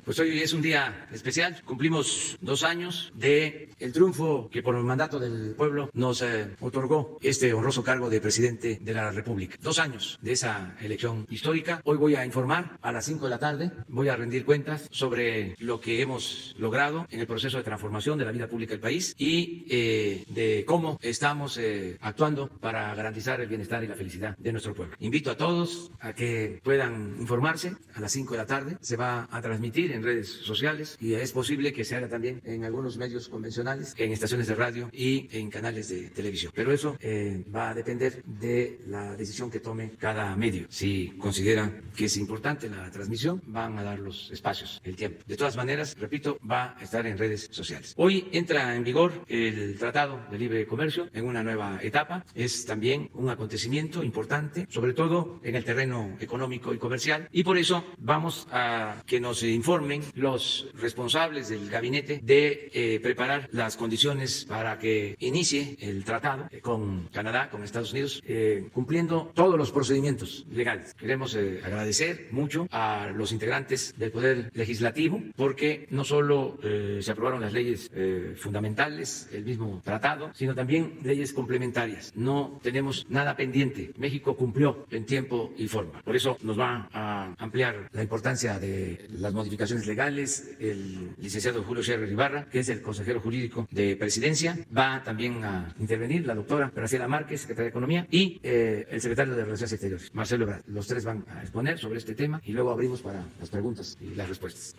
Pues hoy es un día especial, cumplimos 2 años de el triunfo que por el mandato del pueblo nos otorgó este honroso cargo de presidente de la República. 2 años de esa elección histórica. Hoy voy a informar a las 5 de la tarde, voy a rendir cuentas sobre lo que hemos logrado en el proceso de transformación de la vida pública del país y de cómo estamos actuando para garantizar el bienestar y la felicidad de nuestro pueblo. Invito a todos a que puedan informarse a las 5 de la tarde. Se va a transmitir en redes sociales y es posible que se haga también en algunos medios convencionales, en estaciones de radio y en canales de televisión. Pero eso va a depender de la decisión que tome cada medio. Si considera que es importante la transmisión, van a dar los espacios, el tiempo. De todas maneras, repito, va a estar en redes sociales. Hoy entra en vigor el Tratado de Libre Comercio en una nueva etapa. Es también un acontecimiento importante, sobre todo en el terreno económico y comercial, y por eso vamos a que nos informen los responsables del gabinete de preparar las condiciones para que inicie el tratado con Canadá, con Estados Unidos, cumpliendo todos los procedimientos legales. Queremos agradecer mucho a los integrantes del Poder Legislativo porque no solo se aprobaron las leyes fundamentales, el mismo tratado, sino también leyes complementarias. No tenemos nada pendiente. México cumplió en tiempo y forma. Por eso nos va a ampliar la importancia de las modificaciones legales el licenciado Julio Scherer Ibarra, que es el consejero jurídico de Presidencia. Va también a intervenir la doctora Graciela Márquez, secretaria de Economía, y el secretario de Relaciones Exteriores, Marcelo Ebrard. Los tres van a exponer sobre este tema y luego abrimos para las preguntas y las respuestas.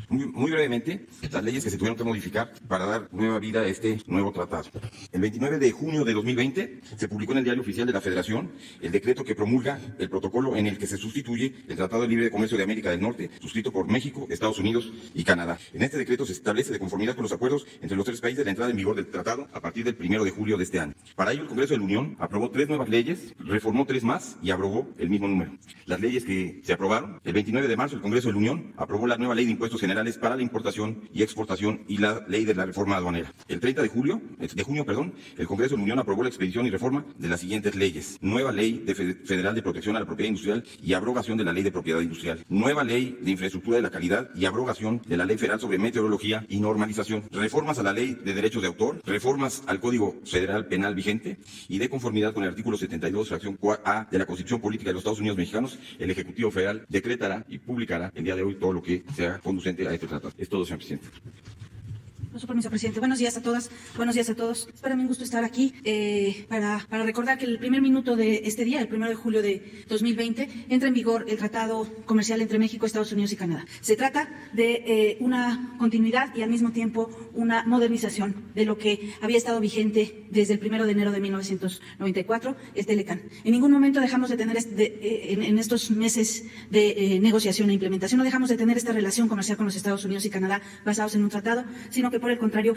Muy brevemente, las leyes que se tuvieron que modificar para dar nueva vida a este nuevo tratado. El 29 de junio de 2020 se publicó en el Diario Oficial de la Federación el decreto que promulga el protocolo en el que se sustituye el Tratado de Libre Comercio de América del Norte, suscrito por México, Estados Unidos y Canadá. En este decreto se establece, de conformidad con los acuerdos entre los 3 países, la entrada en vigor del tratado a partir del 1 de julio de este año. Para ello, el Congreso de la Unión aprobó 3 nuevas leyes, reformó 3 más y abrogó el mismo número. Las leyes que se aprobaron: el 29 de marzo el Congreso de la Unión aprobó la nueva Ley de Impuestos Generales para la importación y exportación y la Ley de la Reforma Aduanera. El 30 de junio, el Congreso de la Unión aprobó la expedición y reforma de las siguientes leyes: nueva Ley Federal de Protección a la Propiedad Industrial y abrogación de la Ley de Propiedad Industrial, nueva Ley de Infraestructura de la Calidad y abrogación de la Ley Federal sobre Meteorología y Normalización, reformas a la Ley de Derechos de Autor, reformas al Código Federal Penal vigente, y de conformidad con el artículo 72, fracción A de la Constitución Política de los Estados Unidos Mexicanos, el Ejecutivo Federal decretará y publicará el día de hoy todo lo que sea conducente a este tratado. Es todo, señor presidente. Con su permiso, presidente. Buenos días a todas, buenos días a todos. Es para mí un gusto estar aquí para recordar que el primer minuto de este día, el 1 de julio de 2020, entra en vigor el Tratado Comercial entre México, Estados Unidos y Canadá. Se trata de una continuidad y al mismo tiempo una modernización de lo que había estado vigente desde el 1 de enero de 1994, el TELECAN. En ningún momento dejamos de tener, en estos meses de negociación e implementación, no dejamos de tener esta relación comercial con los Estados Unidos y Canadá basados en un tratado, sino que por el contrario,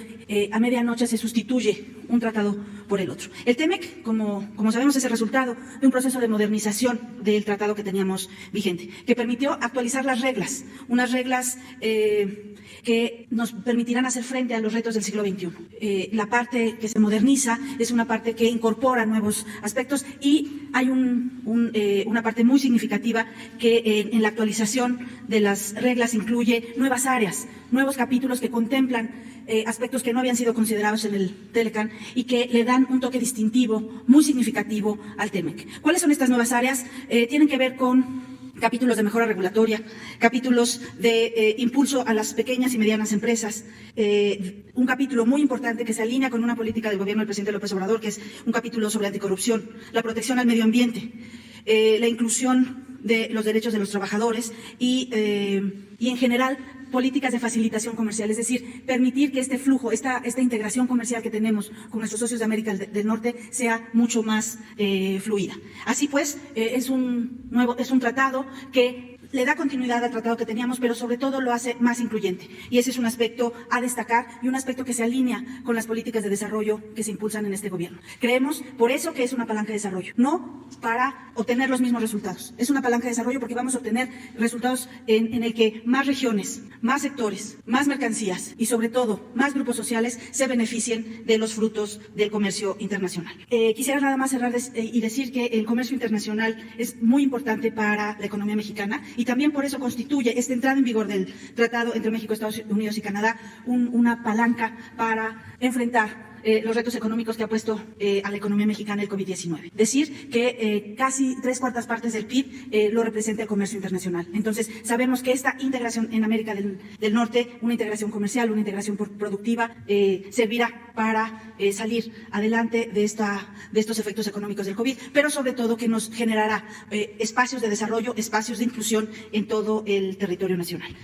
a medianoche se sustituye un tratado por el otro. El TEMEC, como sabemos, es el resultado de un proceso de modernización del tratado que teníamos vigente, que permitió actualizar las reglas, unas reglas que nos permitirán hacer frente a los retos del siglo XXI. La parte que se moderniza es una parte que incorpora nuevos aspectos y hay una parte muy significativa que en la actualización de las reglas incluye nuevas áreas, nuevos capítulos que contemplan aspectos que no habían sido considerados en el TELECAN y que le dan un toque distintivo muy significativo al TEMEC. ¿Cuáles son estas nuevas áreas? Tienen que ver con capítulos de mejora regulatoria, capítulos de impulso a las pequeñas y medianas empresas, un capítulo muy importante que se alinea con una política del gobierno del presidente López Obrador, que es un capítulo sobre anticorrupción, la protección al medio ambiente, la inclusión de los derechos de los trabajadores y en general políticas de facilitación comercial, es decir, permitir que este flujo, esta integración comercial que tenemos con nuestros socios de América del Norte sea mucho más fluida. Así pues, es un tratado que le da continuidad al tratado que teníamos, pero sobre todo lo hace más incluyente. Y ese es un aspecto a destacar y un aspecto que se alinea con las políticas de desarrollo que se impulsan en este gobierno. Creemos por eso que es una palanca de desarrollo, no para obtener los mismos resultados. Es una palanca de desarrollo porque vamos a obtener resultados en el que más regiones, más sectores, más mercancías y sobre todo más grupos sociales se beneficien de los frutos del comercio internacional. Quisiera nada más cerrar y decir que el comercio internacional es muy importante para la economía mexicana y también por eso constituye esta entrada en vigor del tratado entre México, Estados Unidos y Canadá una palanca para enfrentar los retos económicos que ha puesto a la economía mexicana el COVID-19. Decir que casi 3/4 partes del PIB lo representa el comercio internacional. Entonces, sabemos que esta integración en América del Norte, una integración comercial, una integración productiva, servirá para salir adelante de estos efectos económicos del COVID, pero sobre todo que nos generará espacios de desarrollo, espacios de inclusión en todo el territorio nacional.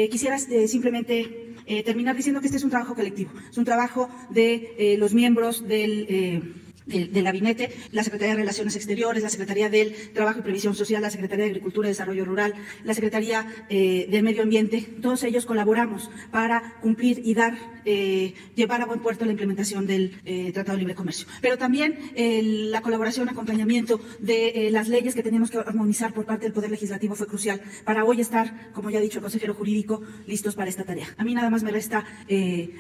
Quisiera simplemente terminar diciendo que este es un trabajo colectivo, es un trabajo de los miembros del gabinete, la Secretaría de Relaciones Exteriores, la Secretaría del Trabajo y Previsión Social, la Secretaría de Agricultura y Desarrollo Rural, la Secretaría del Medio Ambiente. Todos ellos colaboramos para cumplir y llevar a buen puerto la implementación del Tratado de Libre Comercio. Pero también la colaboración, acompañamiento de las leyes que teníamos que armonizar por parte del Poder Legislativo fue crucial para hoy estar, como ya ha dicho el consejero jurídico, listos para esta tarea. A mí nada más me resta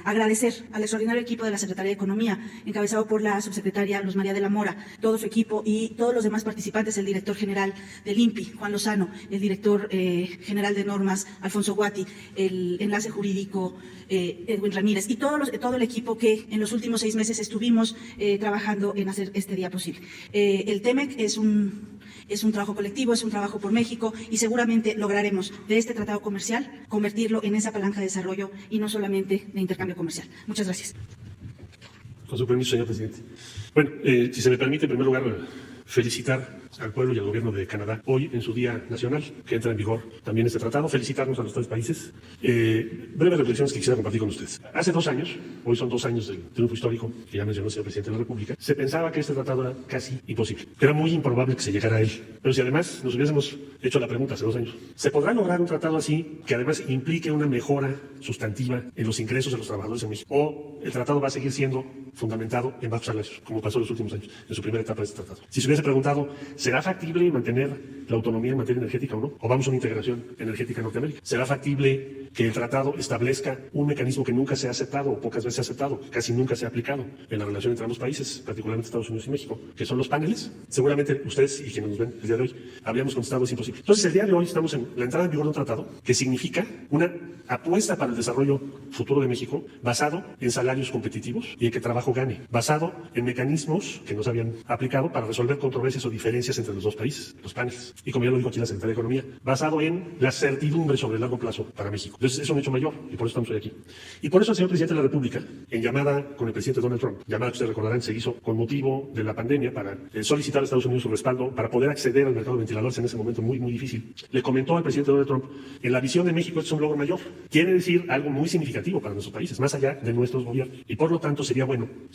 agradecer al extraordinario equipo de la Secretaría de Economía, encabezado por la subsecretaria Luz María de la Mora, todo su equipo y todos los demás participantes, el director general del INPI, Juan Lozano, el director general de normas, Alfonso Guati, el enlace jurídico, Edwin Ramírez, y todo el equipo que en los últimos 6 meses estuvimos trabajando en hacer este día posible. El TEMEC es un trabajo colectivo, es un trabajo por México y seguramente lograremos de este tratado comercial convertirlo en esa palanca de desarrollo y no solamente de intercambio comercial. Muchas gracias. Con su permiso, señor presidente. Bueno, si se me permite, en primer lugar, felicitar al pueblo y al gobierno de Canadá hoy en su Día Nacional, que entra en vigor también este tratado. Felicitarnos a los 3 países. Breves reflexiones que quisiera compartir con ustedes. Hace 2 años, hoy son 2 años del triunfo histórico que ya mencionó el señor presidente de la República, se pensaba que este tratado era casi imposible. Era muy improbable que se llegara a él. Pero si además nos hubiésemos hecho la pregunta hace 2 años, ¿se podrá lograr un tratado así que además implique una mejora sustantiva en los ingresos de los trabajadores en México? ¿O el tratado va a seguir siendo fundamentado en bajos salarios, como pasó en los últimos años, en su primera etapa de este tratado? Si se hubiese preguntado, ¿será factible mantener la autonomía en materia energética o no? ¿O vamos a una integración energética en Norteamérica? ¿Será factible que el tratado establezca un mecanismo que nunca se ha aceptado o pocas veces se ha aceptado, que casi nunca se ha aplicado en la relación entre ambos países, particularmente Estados Unidos y México, que son los paneles? Seguramente ustedes y quienes nos ven el día de hoy habríamos contestado es imposible. Entonces, el día de hoy estamos en la entrada en vigor de un tratado que significa una apuesta para el desarrollo futuro de México basado en salarios competitivos y en que trabajo gane, basado en mecanismos que no se habían aplicado para resolver controversias o diferencias entre los 2 países, los paneles. Y como ya lo dijo aquí la Secretaría de Economía, basado en la certidumbre sobre el largo plazo para México. Entonces, es un hecho mayor y por eso estamos hoy aquí. Y por eso el señor presidente de la República, en llamada con el presidente Donald Trump, llamada que ustedes recordarán se hizo con motivo de la pandemia para solicitar a Estados Unidos su respaldo para poder acceder al mercado de ventiladores en ese momento muy, muy difícil, le comentó al presidente Donald Trump, en la visión de México esto es un logro mayor. Quiere decir algo muy significativo para nuestros países, más allá de nuestros gobiernos. Y por lo tanto sería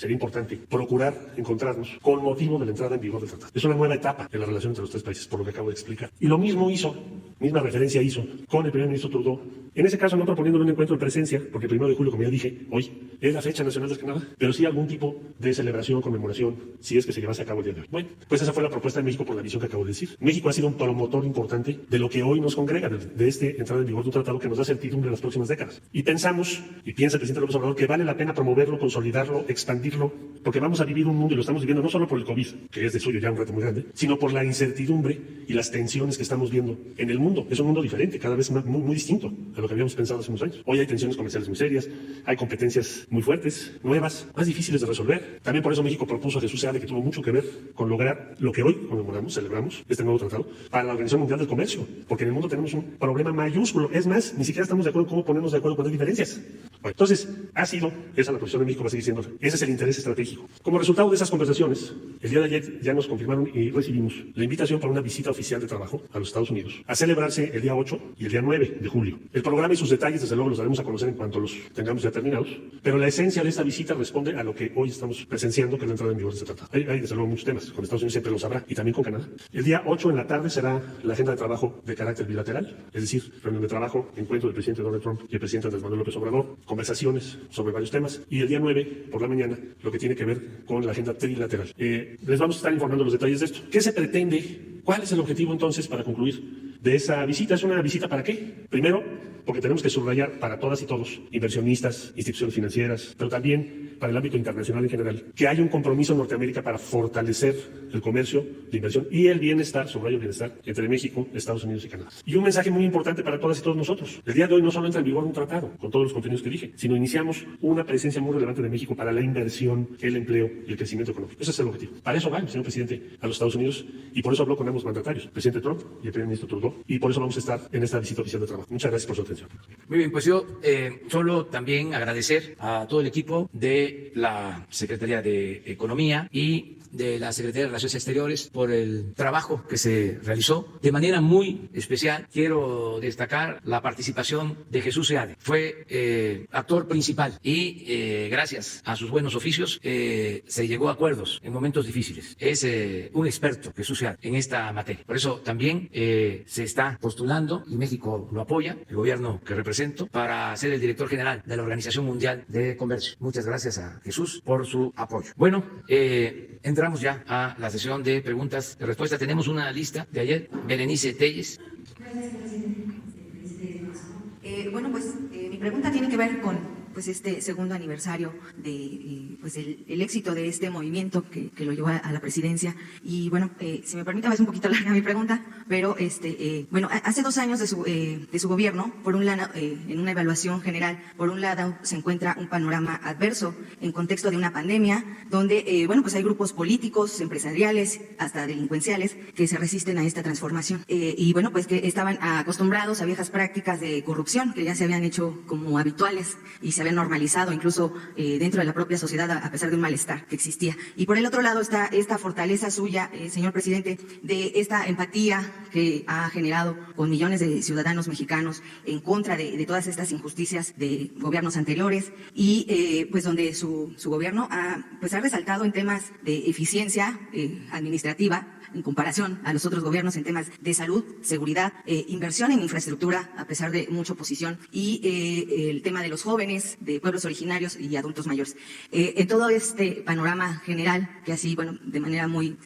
importante procurar encontrarnos con motivo de la entrada en vigor del tratado. Es una nueva etapa en la relación entre los 3 países, por lo que acabo de explicar. Y lo misma referencia hizo con el primer ministro Trudeau. En ese caso no proponiéndole un encuentro en presencia, porque el 1 de julio, como ya dije, hoy es la fecha nacional de Canadá, pero sí algún tipo de celebración, conmemoración, si es que se llevase a cabo el día de hoy. Bueno, pues esa fue la propuesta de México por la visión que acabo de decir. México ha sido un promotor importante de lo que hoy nos congrega, de este entrada en vigor de un tratado que nos da certidumbre en las próximas décadas. Y pensamos, y piensa el presidente López Obrador, que vale la pena promoverlo, consolidarlo, expandirlo, porque vamos a vivir un mundo, y lo estamos viviendo no solo por el COVID, que es de suyo ya un reto muy grande, sino por la incertidumbre y las tensiones que estamos viendo en el mundo. Es un mundo diferente, cada vez muy, muy distinto a lo que habíamos pensado hace unos años. Hoy hay tensiones comerciales muy serias, hay competencias muy fuertes, nuevas, más difíciles de resolver. También por eso México propuso a Jesús Seade, que tuvo mucho que ver con lograr lo que hoy conmemoramos, celebramos, este nuevo tratado, para la Organización Mundial del Comercio, porque en el mundo tenemos un problema mayúsculo. Es más, ni siquiera estamos de acuerdo en cómo ponernos de acuerdo cuando hay diferencias. Bueno, entonces, esa es la posición de México, va a seguir siendo, ese es el interés estratégico. Como resultado de esas conversaciones, el día de ayer ya nos confirmaron y recibimos la invitación para una visita oficial de trabajo a los Estados Unidos, a celebrarse el día 8 y el día 9 de julio. El programa y sus detalles, desde luego, los daremos a conocer en cuanto los tengamos ya terminados, pero la esencia de esta visita responde a lo que hoy estamos presenciando, que es la entrada en vigor de este tratado. Hay desde luego muchos temas, con Estados Unidos siempre lo sabrá, y también con Canadá. El día 8 en la tarde será la agenda de trabajo de carácter bilateral, es decir, reunión de trabajo, encuentro del presidente Donald Trump y el presidente Andrés Manuel López Obrador, conversaciones sobre varios temas, y el día 9 por la mañana lo que tiene que ver con la agenda trilateral. Les vamos a estar informando los detalles de esto. ¿Qué se pretende? ¿Cuál es el objetivo entonces para concluir de esa visita? ¿Es una visita para qué? Primero, porque tenemos que subrayar para todas y todos, inversionistas, instituciones financieras, pero también para el ámbito internacional en general, que hay un compromiso en Norteamérica para fortalecer el comercio, la inversión y el bienestar, subrayo el bienestar, entre México, Estados Unidos y Canadá. Y un mensaje muy importante para todas y todos nosotros. El día de hoy no solo entra en vigor un tratado, con todos los contenidos que dije, sino iniciamos una presencia muy relevante de México para la inversión, el empleo y el crecimiento económico. Ese es el objetivo. Para eso va el señor presidente a los Estados Unidos y por eso habló con ambos mandatarios, el presidente Trump y el primer ministro Trudeau, y por eso vamos a estar en esta visita oficial de trabajo. Muchas gracias por su atención. Muy bien, pues yo solo también agradecer a todo el equipo de la Secretaría de Economía y de la Secretaría de Relaciones Exteriores por el trabajo que se realizó. De manera muy especial quiero destacar la participación de Jesús Seade. Fue actor principal y gracias a sus buenos oficios se llegó a acuerdos en momentos difíciles. Es un experto, Jesús Seade, en esta materia. Por eso también se está postulando, y México lo apoya, el gobierno que represento, para ser el director general de la Organización Mundial de Comercio. Muchas gracias a Jesús por su apoyo. Bueno, entramos ya a la sesión de preguntas y respuestas. Tenemos una lista de ayer. Berenice Telles. Gracias, presidente. Bueno, pues mi pregunta tiene que ver con este segundo aniversario de el éxito de este movimiento que lo llevó a la presidencia. Y bueno, si me permite, es un poquito larga mi pregunta, pero hace 2 años de su gobierno, por un lado, en una evaluación general, por un lado se encuentra un panorama adverso en contexto de una pandemia, donde hay grupos políticos, empresariales, hasta delincuenciales, que se resisten a esta transformación. Que estaban acostumbrados a viejas prácticas de corrupción que ya se habían hecho como habituales y se habían normalizado incluso dentro de la propia sociedad, a pesar de un malestar que existía. Y por el otro lado está esta fortaleza suya, señor presidente, de esta empatía que ha generado con millones de ciudadanos mexicanos en contra de todas estas injusticias de gobiernos anteriores y donde su gobierno ha resaltado en temas de eficiencia administrativa en comparación a los otros gobiernos en temas de salud, seguridad, inversión en infraestructura, a pesar de mucha oposición, y el tema de los jóvenes, de pueblos originarios y adultos mayores. En todo este panorama general, que así, de manera muy,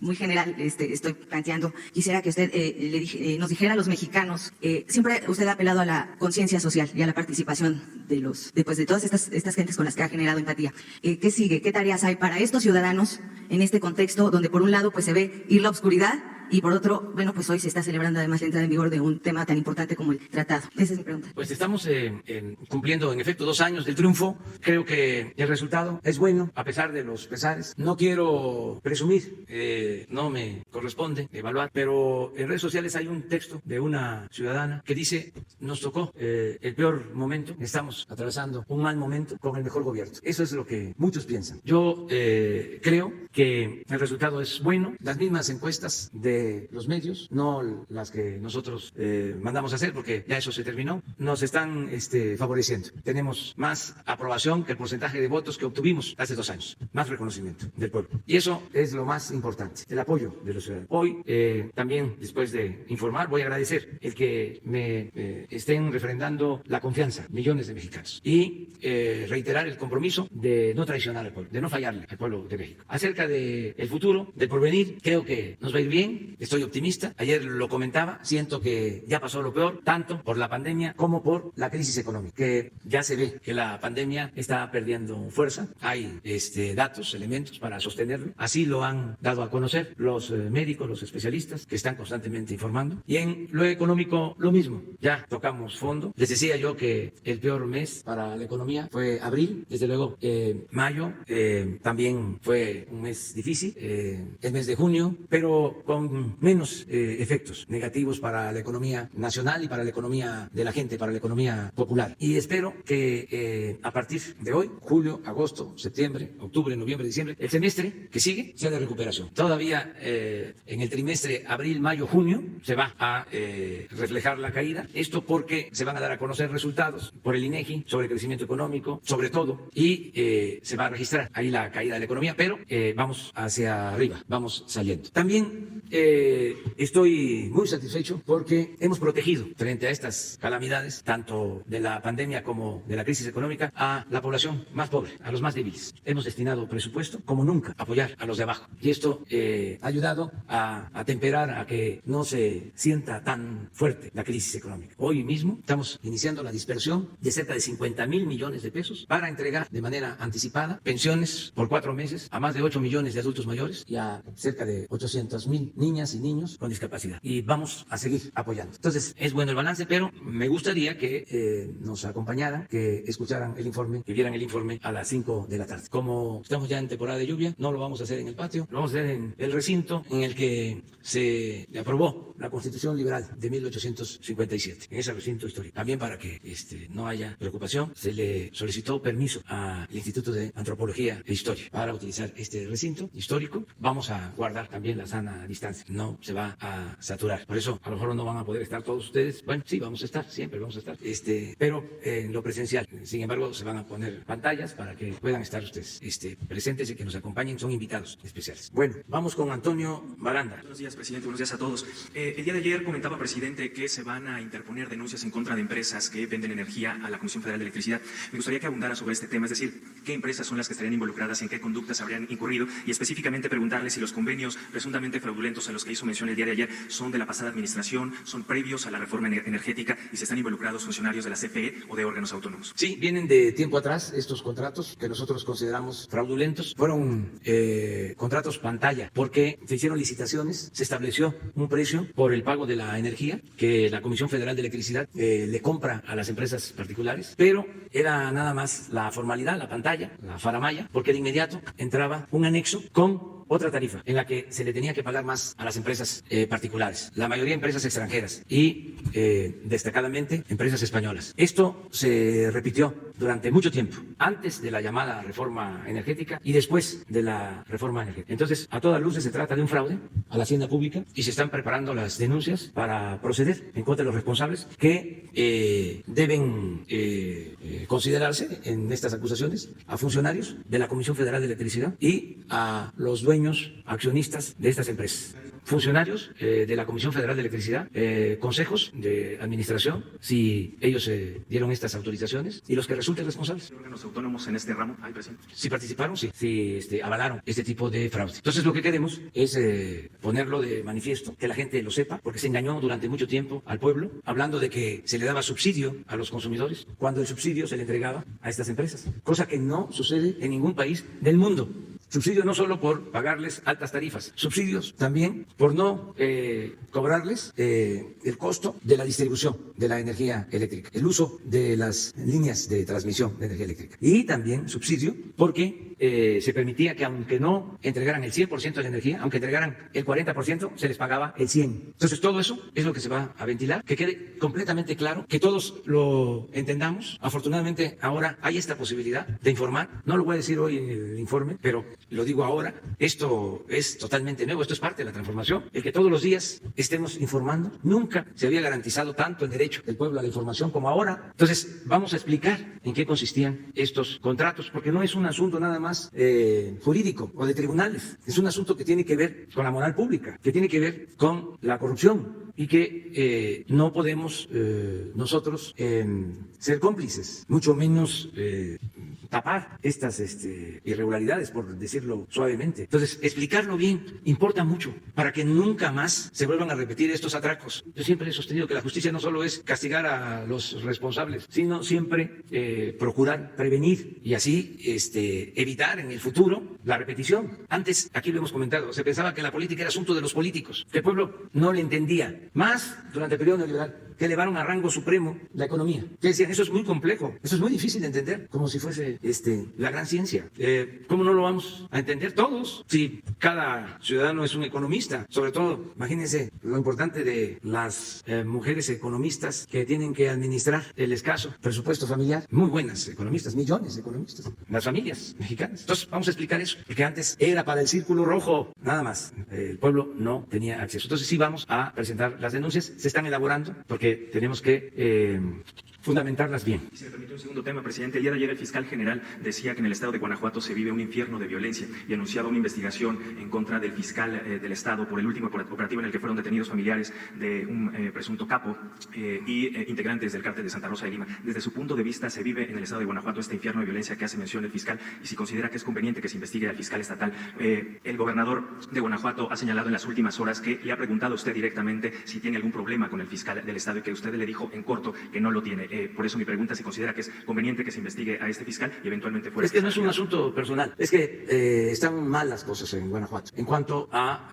muy general estoy planteando, quisiera que usted nos dijera a los mexicanos, siempre usted ha apelado a la conciencia social y a la participación de todas estas gentes con las que ha generado empatía. ¿Qué sigue? ¿Qué tareas hay para estos ciudadanos en este contexto donde por un lado se ve ir la oscuridad y por otro, hoy se está celebrando además la entrada en vigor de un tema tan importante como el tratado? Esa es mi pregunta. Pues estamos cumpliendo en efecto 2 años del triunfo. Creo que el resultado es bueno a pesar de los pesares. No quiero presumir, no me corresponde evaluar, pero en redes sociales hay un texto de una ciudadana que dice: nos tocó el peor momento, estamos atravesando un mal momento con el mejor gobierno. Eso es lo que muchos piensan. Yo creo que el resultado es bueno. Las mismas encuestas de los medios, no las que nosotros mandamos a hacer, porque ya eso se terminó, nos están favoreciendo. Tenemos más aprobación que el porcentaje de votos que obtuvimos hace 2 años, más reconocimiento del pueblo. Y eso es lo más importante, el apoyo de los ciudadanos. Hoy también, después de informar, voy a agradecer el que me estén refrendando la confianza millones de mexicanos y reiterar el compromiso de no traicionar al pueblo, de no fallarle al pueblo de México. Acerca del futuro, del porvenir, creo que nos va a ir bien. Estoy optimista. Ayer lo comentaba, siento que ya pasó lo peor, tanto por la pandemia como por la crisis económica, que ya se ve que la pandemia está perdiendo fuerza. Hay datos, elementos para sostenerlo. Así lo han dado a conocer los médicos, los especialistas, que están constantemente informando. Y en lo económico, lo mismo. Ya tocamos fondo. Les decía yo que el peor mes para la economía fue abril. Desde luego, mayo también fue un mes difícil, el mes de junio, pero con con menos efectos negativos para la economía nacional y para la economía de la gente, para la economía popular. Y espero que a partir de hoy, julio, agosto, septiembre, octubre, noviembre, diciembre, el semestre que sigue sea de recuperación. Todavía en el trimestre abril, mayo, junio se va a reflejar la caída. Esto porque se van a dar a conocer resultados por el INEGI sobre crecimiento económico, sobre todo, y se va a registrar ahí la caída de la economía, pero vamos hacia arriba, vamos saliendo. También estoy muy satisfecho porque hemos protegido frente a estas calamidades, tanto de la pandemia como de la crisis económica, a la población más pobre, a los más débiles. Hemos destinado presupuesto como nunca a apoyar a los de abajo. Y esto ha ayudado a temperar, a que no se sienta tan fuerte la crisis económica. Hoy mismo estamos iniciando la dispersión de cerca de 50,000 millones de pesos para entregar de manera anticipada pensiones por 4 meses a más de 8 millones de adultos mayores y a cerca de 800,000 niñas y niños con discapacidad. Y vamos a seguir apoyando. Entonces, es bueno el balance, pero me gustaría que nos acompañaran, que escucharan el informe, que vieran el informe a las 5 de la tarde. Como estamos ya en temporada de lluvia, no lo vamos a hacer en el patio, lo vamos a hacer en el recinto en el que se aprobó la Constitución Liberal de 1857, en ese recinto histórico. También para que no haya preocupación, se le solicitó permiso al Instituto de Antropología e Historia para utilizar este recinto histórico. Vamos a guardar también la sana distancia, no se va a saturar. Por eso, a lo mejor no van a poder estar todos ustedes. Bueno, sí, vamos a estar, siempre vamos a estar, pero en lo presencial. Sin embargo, se van a poner pantallas para que puedan estar ustedes presentes y que nos acompañen. Son invitados especiales. Bueno, vamos con Antonio Baranda. Buenos días, presidente. Buenos días a todos. El día de ayer comentaba, presidente, que se van a interponer denuncias en contra de empresas que venden energía a la Comisión Federal de Electricidad. Me gustaría que abundara sobre este tema, es decir, qué empresas son las que estarían involucradas, en qué conductas habrían incurrido y específicamente preguntarle si los convenios presuntamente fraudulentos a los que hizo mención el día de ayer son de la pasada administración, son previos a la reforma energética y si están involucrados funcionarios de la CFE o de órganos autónomos. Sí, vienen de tiempo atrás estos contratos que nosotros consideramos fraudulentos. Fueron contratos pantalla porque se hicieron licitaciones, se estableció un precio por el pago de la energía que la Comisión Federal de Electricidad le compra a las empresas particulares, pero era nada más la formalidad, la pantalla, la faramalla, porque de inmediato entraba un anexo con otra tarifa en la que se le tenía que pagar más a las empresas particulares, la mayoría empresas extranjeras y destacadamente empresas españolas. Esto se repitió durante mucho tiempo, antes de la llamada reforma energética y después de la reforma energética. Entonces, a todas luces se trata de un fraude a la hacienda pública y se están preparando las denuncias para proceder en contra de los responsables que deben considerarse en estas acusaciones a funcionarios de la Comisión Federal de Electricidad y a los dueños accionistas de estas empresas. Funcionarios de la Comisión Federal de Electricidad, consejos de administración, si ellos dieron estas autorizaciones, y los que resulten responsables. ¿Órganos autónomos en este ramo hay, presidente? Si participaron, sí. Si avalaron este tipo de fraude. Entonces, lo que queremos es ponerlo de manifiesto, que la gente lo sepa, porque se engañó durante mucho tiempo al pueblo, hablando de que se le daba subsidio a los consumidores, cuando el subsidio se le entregaba a estas empresas, cosa que no sucede en ningún país del mundo. Subsidio no solo por pagarles altas tarifas, subsidios también por no cobrarles el costo de la distribución de la energía eléctrica, el uso de las líneas de transmisión de energía eléctrica. Y también subsidio porque se permitía que aunque no entregaran el 100% de la energía, aunque entregaran el 40%, se les pagaba el 100%. Entonces todo eso es lo que se va a ventilar, que quede completamente claro, que todos lo entendamos. Afortunadamente ahora hay esta posibilidad de informar. No lo voy a decir hoy en el informe, pero lo digo ahora. Esto es totalmente nuevo, esto es parte de la transformación. El que todos los días estemos informando. Nunca se había garantizado tanto el derecho del pueblo a la información como ahora. Entonces vamos a explicar en qué consistían estos contratos, porque no es un asunto nada más jurídico o de tribunales. Es un asunto que tiene que ver con la moral pública, que tiene que ver con la corrupción y que no podemos nosotros ser cómplices, mucho menos tapar estas irregularidades, por decirlo suavemente. Entonces, explicarlo bien importa mucho para que nunca más se vuelvan a repetir estos atracos. Yo siempre he sostenido que la justicia no solo es castigar a los responsables, sino siempre procurar prevenir y así evitar en el futuro la repetición. Antes, aquí lo hemos comentado, se pensaba que la política era asunto de los políticos, que el pueblo no le entendía, más durante el periodo neoliberal, que elevaron a rango supremo la economía. Que decían, eso es muy complejo, eso es muy difícil de entender, como si fuese la gran ciencia. ¿Cómo no lo vamos a entender todos? Si cada ciudadano es un economista, sobre todo, imagínense lo importante de las mujeres economistas que tienen que administrar el escaso presupuesto familiar. Muy buenas economistas, millones de economistas, las familias mexicanas. Entonces, vamos a explicar eso, porque antes era para el círculo rojo, nada más. El pueblo no tenía acceso. Entonces, sí vamos a presentar las denuncias, se están elaborando, porque tenemos que fundamentarlas bien. Si me permite un segundo tema, presidente. El día de ayer el fiscal general decía que en el estado de Guanajuato se vive un infierno de violencia y anunciaba una investigación en contra del fiscal del estado por el último operativo en el que fueron detenidos familiares de un presunto capo y integrantes del cártel de Santa Rosa de Lima. Desde su punto de vista, ¿se vive en el estado de Guanajuato este infierno de violencia que hace mención el fiscal? Y si considera que es conveniente que se investigue al fiscal estatal. El gobernador de Guanajuato ha señalado en las últimas horas que le ha preguntado a usted directamente si tiene algún problema con el fiscal del estado y que usted le dijo en corto que no lo tiene. Por eso mi pregunta, si considera que es conveniente que se investigue a este fiscal y eventualmente fuera. Es que no es un asunto personal, es que están mal las cosas en Guanajuato en cuanto a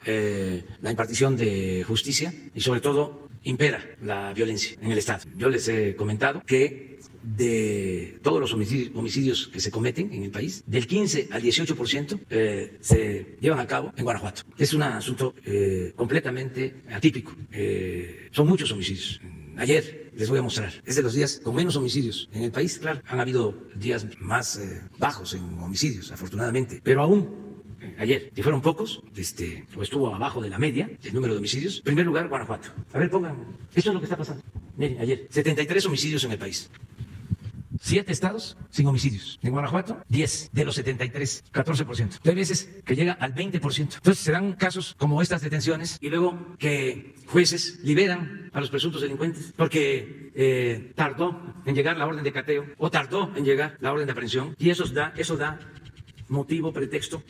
la impartición de justicia y sobre todo impera la violencia en el estado. Yo les he comentado que de todos los homicidios que se cometen en el país, del 15 al 18% se llevan a cabo en Guanajuato. Es un asunto completamente atípico. Son muchos homicidios. Ayer les voy a mostrar, es de los días con menos homicidios en el país. Claro, han habido días más bajos en homicidios, afortunadamente, pero aún ayer, si fueron pocos, o estuvo abajo de la media el número de homicidios. En primer lugar, Guanajuato. A ver, pongan, esto es lo que está pasando. Miren, ayer, 73 homicidios en el país. 7 estados sin homicidios. En Guanajuato, 10 de los 73, 14%. Hay veces que llega al 20%. Entonces se dan casos como estas detenciones y luego que jueces liberan a los presuntos delincuentes porque tardó en llegar la orden de cateo o tardó en llegar la orden de aprehensión y eso da motivo, pretexto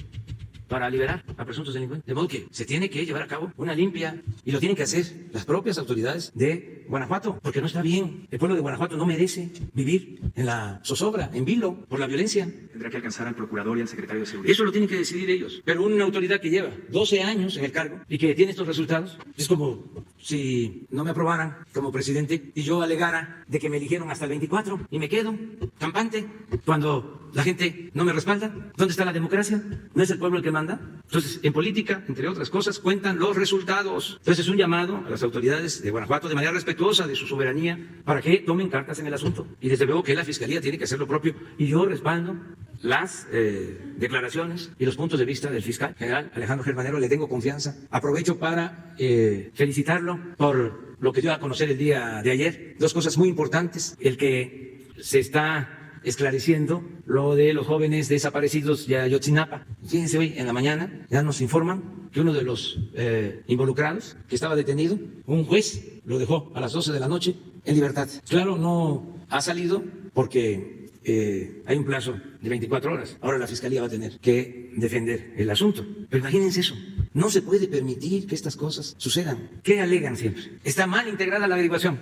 para liberar a presuntos delincuentes. De modo que se tiene que llevar a cabo una limpia y lo tienen que hacer las propias autoridades de Guanajuato, porque no está bien. El pueblo de Guanajuato no merece vivir en la zozobra, en vilo, por la violencia. Tendrá que alcanzar al procurador y al secretario de Seguridad. Eso lo tienen que decidir ellos. Pero una autoridad que lleva 12 años en el cargo y que tiene estos resultados, es como si no me aprobaran como presidente y yo alegara de que me eligieron hasta el 24 y me quedo campante cuando la gente no me respalda. ¿Dónde está la democracia? ¿No es el pueblo el que manda? Entonces, en política, entre otras cosas, cuentan los resultados. Entonces, es un llamado a las autoridades de Guanajuato de manera respetuosa de su soberanía para que tomen cartas en el asunto. Y desde luego que la Fiscalía tiene que hacer lo propio. Y yo respaldo las declaraciones y los puntos de vista del fiscal general Alejandro Germanero. Le tengo confianza. Aprovecho para felicitarlo por lo que dio a conocer el día de ayer. Dos cosas muy importantes. El que se está esclareciendo lo de los jóvenes desaparecidos de Ayotzinapa. Fíjense, hoy en la mañana ya nos informan que uno de los involucrados, que estaba detenido, un juez lo dejó a las 12 de la noche en libertad. Claro, no ha salido porque hay un plazo de 24 horas. Ahora la Fiscalía va a tener que defender el asunto. Pero imagínense eso. No se puede permitir que estas cosas sucedan. ¿Qué alegan siempre? Está mal integrada la averiguación.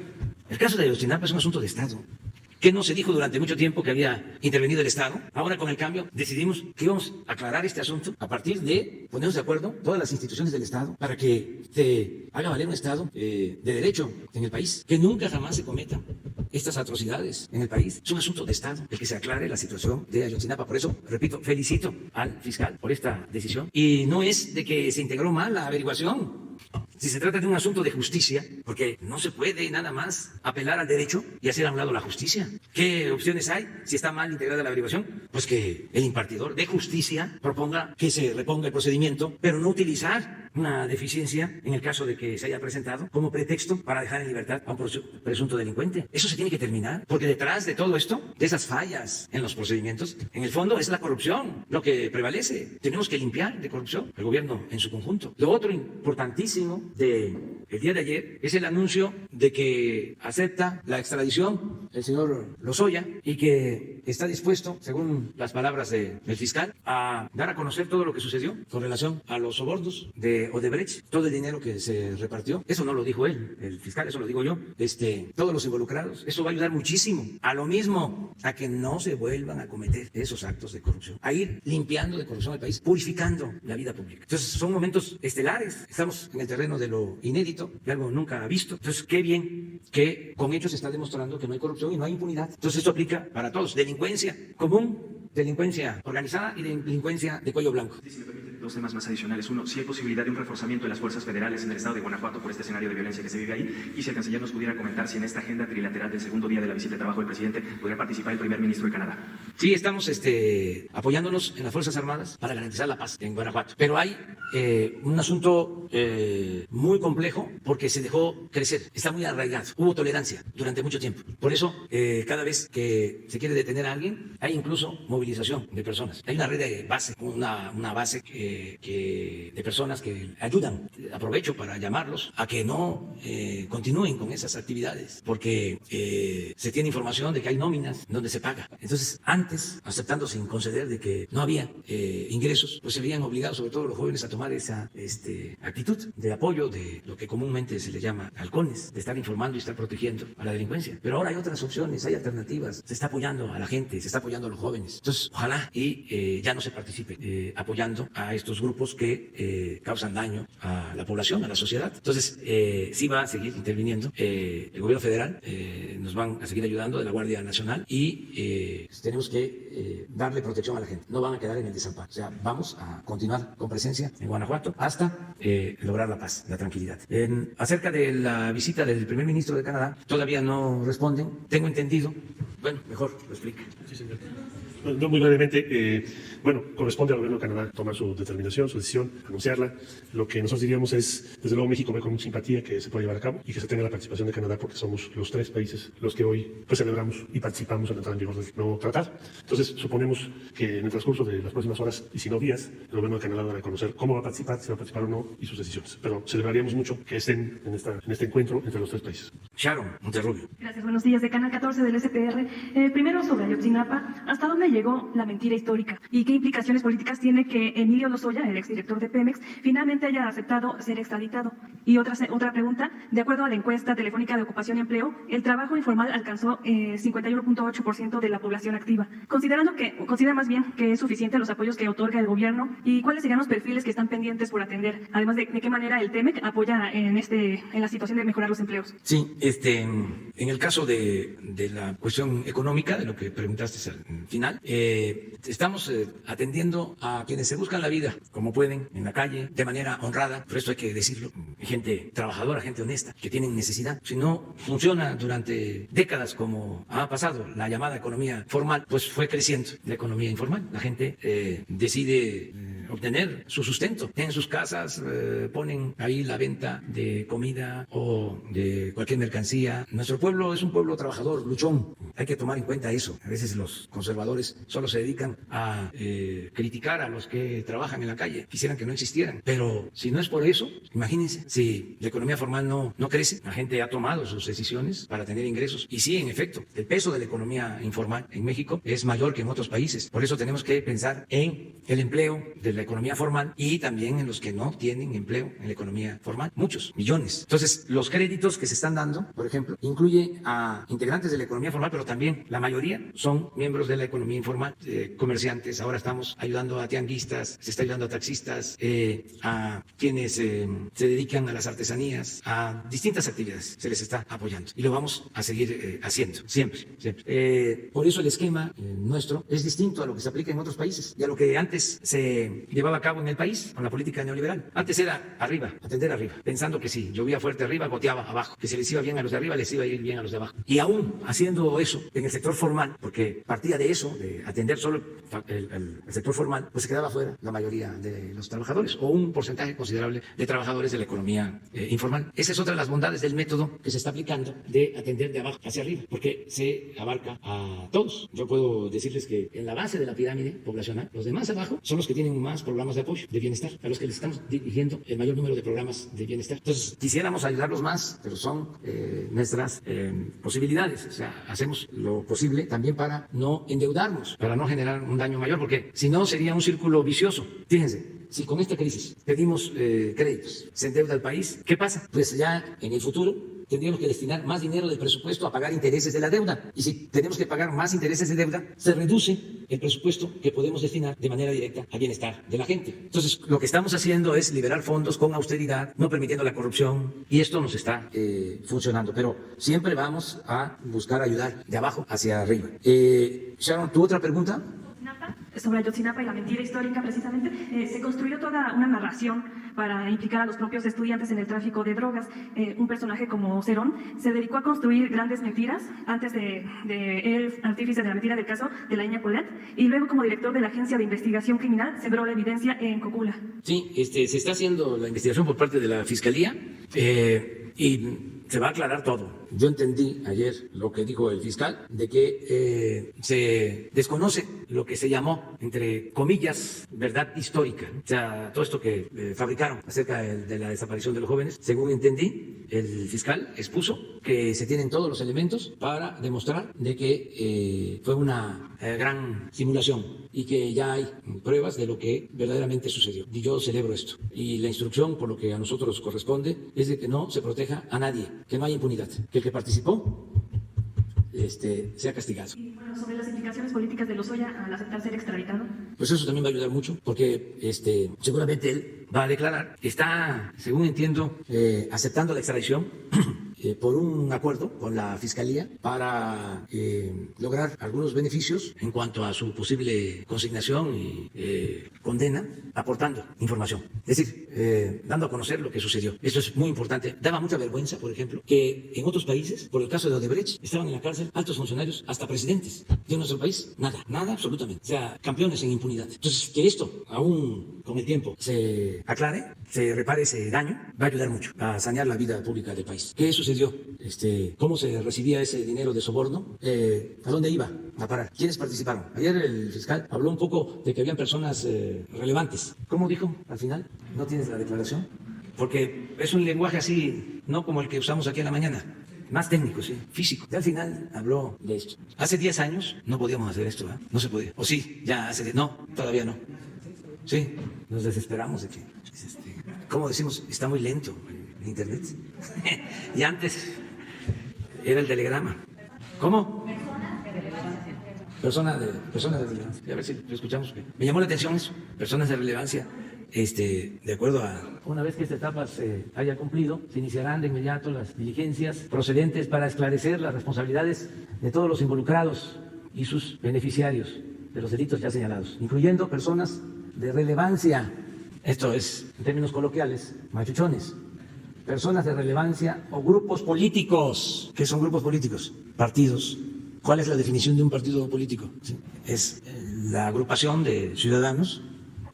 El caso de Ayotzinapa es un asunto de Estado. ¿Qué no se dijo durante mucho tiempo que había intervenido el Estado? Ahora con el cambio decidimos que íbamos a aclarar este asunto a partir de ponernos de acuerdo todas las instituciones del Estado para que se haga valer un Estado de derecho en el país, que nunca jamás se cometan estas atrocidades en el país. Es un asunto de Estado el que se aclare la situación de Ayotzinapa. Por eso, repito, felicito al fiscal por esta decisión. Y no es de que se integró mal la averiguación. Si se trata de un asunto de justicia, porque no se puede nada más apelar al derecho y hacer a un lado la justicia. ¿Qué opciones hay si está mal integrada la averiguación? Pues que el impartidor de justicia proponga que se reponga el procedimiento, pero no utilizar una deficiencia en el caso de que se haya presentado como pretexto para dejar en libertad a un presunto delincuente. Eso se tiene que terminar, porque detrás de todo esto, de esas fallas en los procedimientos, en el fondo es la corrupción lo que prevalece. Tenemos que limpiar de corrupción el gobierno en su conjunto. Lo otro importantísimo del día de ayer es el anuncio de que acepta la extradición el señor Lozoya y que está dispuesto, según las palabras del fiscal, a dar a conocer todo lo que sucedió con relación a los sobornos de Odebrecht, todo el dinero que se repartió. Eso no lo dijo él, el fiscal, eso lo digo yo. Todos los involucrados. Eso va a ayudar muchísimo a lo mismo, a que no se vuelvan a cometer esos actos de corrupción, a ir limpiando de corrupción al país, purificando la vida pública. Entonces son momentos estelares. Estamos en el terreno de lo inédito. inédito, de algo nunca visto. Entonces, qué bien que con hechos se está demostrando que no hay corrupción y no hay impunidad. Entonces, esto aplica para todos. Delincuencia común, delincuencia organizada y delincuencia de cuello blanco. Si me permite, dos temas más adicionales. Uno, si hay posibilidad de un reforzamiento de las fuerzas federales en el estado de Guanajuato por este escenario de violencia que se vive ahí, y si el canciller nos pudiera comentar si en esta agenda trilateral del segundo día de la visita de trabajo del presidente podría participar el primer ministro de Canadá. Sí, estamos apoyándonos en las Fuerzas Armadas para garantizar la paz en Guanajuato. Pero hay un asunto muy complejo porque se dejó crecer, está muy arraigado. Hubo tolerancia durante mucho tiempo. Por eso, cada vez que se quiere detener a alguien, hay incluso movilización de personas. Hay una red de base, una base de personas que ayudan. Aprovecho para llamarlos a que no continúen con esas actividades, porque se tiene información de que hay nóminas donde se paga. Entonces, antes, aceptando sin conceder de que no había ingresos, pues se veían obligados, sobre todo los jóvenes, a tomar esa actitud de apoyo de lo que comúnmente se le llama halcones, de estar informando y estar protegiendo a la delincuencia. Pero ahora hay otras opciones, hay alternativas, se está apoyando a la gente, se está apoyando a los jóvenes. Entonces, ojalá y ya no se participe apoyando a estos grupos que causan daño a la población, a la sociedad. Entonces, sí va a seguir interviniendo el gobierno federal, nos van a seguir ayudando de la Guardia Nacional y tenemos que darle protección a la gente. No van a quedar en el desamparo. O sea, vamos a continuar con presencia en Guanajuato hasta lograr la paz, la tranquilidad. Acerca de la visita del primer ministro de Canadá, todavía no responden. Tengo entendido. Bueno, mejor lo explica. Sí, señor. No, muy brevemente, bueno, corresponde al gobierno de Canadá tomar su determinación, su decisión, anunciarla. Lo que nosotros diríamos es, desde luego, México ve con mucha simpatía que se pueda llevar a cabo y que se tenga la participación de Canadá, porque somos los tres países los que hoy pues celebramos y participamos en la entrada en vigor del nuevo tratado. Entonces, suponemos que en el transcurso de las próximas horas, y si no días, el gobierno de Canadá dará a conocer cómo va a participar, si va a participar o no, y sus decisiones. Pero celebraríamos mucho que estén en este encuentro entre los tres países. Sharon Monterrubio. Gracias, buenos días. De Canal 14 del SPR. Primero, sobre Ayotzinapa, ¿hasta dónde llegó la mentira histórica? ¿Y qué implicaciones políticas tiene que Emilio Lozoya, el exdirector de Pemex, finalmente haya aceptado ser extraditado? Y otra pregunta, de acuerdo a la encuesta telefónica de ocupación y empleo, el trabajo informal alcanzó 51.8% de la población activa. Considera más bien que es suficiente los apoyos que otorga el gobierno, y cuáles serían los perfiles que están pendientes por atender, además de qué manera el TEMEC apoya en la situación de mejorar los empleos. Sí, en el caso de la cuestión económica, de lo que preguntaste al final, estamos atendiendo a quienes se buscan la vida como pueden en la calle, de manera honrada, por eso hay que decirlo, gente trabajadora, gente honesta, que tienen necesidad. Si no funciona durante décadas como ha pasado la llamada economía formal, pues fue creciendo la economía informal. La gente decide obtener su sustento en sus casas, ponen ahí la venta de comida o de cualquier mercancía. Nuestro pueblo es un pueblo trabajador, luchón. Hay que tomar en cuenta eso. A veces los conservadores solo se dedican a criticar a los que trabajan en la calle. Quisieran que no existieran. Pero si no es por eso, imagínense, si la economía formal no crece, la gente ha tomado sus decisiones para tener ingresos. Y sí, en efecto, el peso de la economía informal en México es mayor que en otros países. Por eso tenemos que pensar en el empleo de la economía formal y también en los que no tienen empleo en la economía formal. Muchos, millones. Entonces, los créditos que se están dando, por ejemplo, incluye a integrantes de la economía formal, pero también la mayoría son miembros de la economía informal, comerciantes. Ahora estamos ayudando a tianguistas, se está ayudando a taxistas, a quienes se dedican a las artesanías, a distintas actividades se les está apoyando y lo vamos a seguir haciendo siempre. Por eso el esquema nuestro es distinto a lo que se aplica en otros países y a lo que antes se llevaba a cabo en el país con la política neoliberal. Antes era arriba, atender arriba, pensando que si llovía fuerte arriba, goteaba abajo, que si les iba bien a los de arriba, les iba a ir bien a los de abajo. Y aún haciendo eso en el sector formal, porque partía de eso, de atender solo el sector formal, pues se quedaba fuera la mayoría de los trabajadores o un porcentaje considerable de trabajadores de la economía informal. Esa es otra de las bondades del método que se está aplicando de atender de abajo hacia arriba, porque se abarca a todos. Yo puedo decirles que en la base de la pirámide poblacional, los de más abajo son los que tienen más programas de apoyo, de bienestar, a los que les estamos dirigiendo el mayor número de programas de bienestar. Entonces, quisiéramos ayudarlos más, pero son nuestras posibilidades. O sea, hacemos lo posible también para no endeudarnos, para no generar un daño mayor, porque si no sería un círculo vicioso. Fíjense, si con esta crisis pedimos créditos, se endeuda el país, ¿qué pasa? Pues ya en el futuro tendríamos que destinar más dinero del presupuesto a pagar intereses de la deuda. Y si tenemos que pagar más intereses de deuda, se reduce el presupuesto que podemos destinar de manera directa al bienestar de la gente. Entonces, lo que estamos haciendo es liberar fondos con austeridad, no permitiendo la corrupción, y esto nos está funcionando. Pero siempre vamos a buscar ayudar de abajo hacia arriba. Sharon, ¿tu otra pregunta? Sobre Ayotzinapa y la mentira histórica, precisamente, se construyó toda una narración para implicar a los propios estudiantes en el tráfico de drogas. Un personaje como Cerón se dedicó a construir grandes mentiras antes de él, artífice de la mentira del caso de la niña Paulette, y luego como director de la Agencia de Investigación Criminal sembró la evidencia en Cocula. Sí, se está haciendo la investigación por parte de la Fiscalía y se va a aclarar todo. Yo entendí ayer lo que dijo el fiscal, de que se desconoce lo que se llamó, entre comillas, verdad histórica. O sea, todo esto que fabricaron acerca de la desaparición de los jóvenes, según entendí, el fiscal expuso que se tienen todos los elementos para demostrar de que fue una gran simulación y que ya hay pruebas de lo que verdaderamente sucedió. Y yo celebro esto. Y la instrucción, por lo que a nosotros corresponde, es de que no se proteja a nadie, que no haya impunidad, que el que participó sea castigado. Y bueno, sobre las implicaciones políticas de Lozoya al aceptar ser extraditado. Pues eso también va a ayudar mucho, porque seguramente él va a declarar que está, según entiendo, aceptando la extradición por un acuerdo con la Fiscalía para lograr algunos beneficios en cuanto a su posible consignación y condena, aportando información. Es decir, dando a conocer lo que sucedió. Esto es muy importante. Daba mucha vergüenza, por ejemplo, que en otros países, por el caso de Odebrecht, estaban en la cárcel altos funcionarios, hasta presidentes. De nuestro país, nada absolutamente. O sea, campeones en impunidad. Entonces, que esto, aún con el tiempo, se aclare, se repare ese daño, va a ayudar mucho a sanear la vida pública del país. ¿Qué sucedió? ¿Cómo se recibía ese dinero de soborno? ¿A dónde iba a parar? ¿Quiénes participaron? Ayer el fiscal habló un poco de que habían personas relevantes. ¿Cómo dijo al final? ¿No tienes la declaración? Porque es un lenguaje así, no como el que usamos aquí en la mañana. Más técnico, sí, físico. Y al final habló de esto. Hace 10 años no podíamos hacer esto, ¿eh? No se podía. O sí, ya hace 10. No, todavía no. Sí, nos desesperamos de que, ¿cómo decimos? Está muy lento el internet. Y antes era el telegrama. ¿Cómo? Personas de relevancia. A ver si lo escuchamos. Me llamó la atención eso. Personas de relevancia. De acuerdo a... Una vez que esta etapa se haya cumplido, se iniciarán de inmediato las diligencias procedentes para esclarecer las responsabilidades de todos los involucrados y sus beneficiarios de los delitos ya señalados, incluyendo personas de relevancia. Esto es, en términos coloquiales, machuchones. Personas de relevancia o grupos políticos. ¿Qué son grupos políticos? Partidos. ¿Cuál es la definición de un partido político? ¿Sí? Es la agrupación de ciudadanos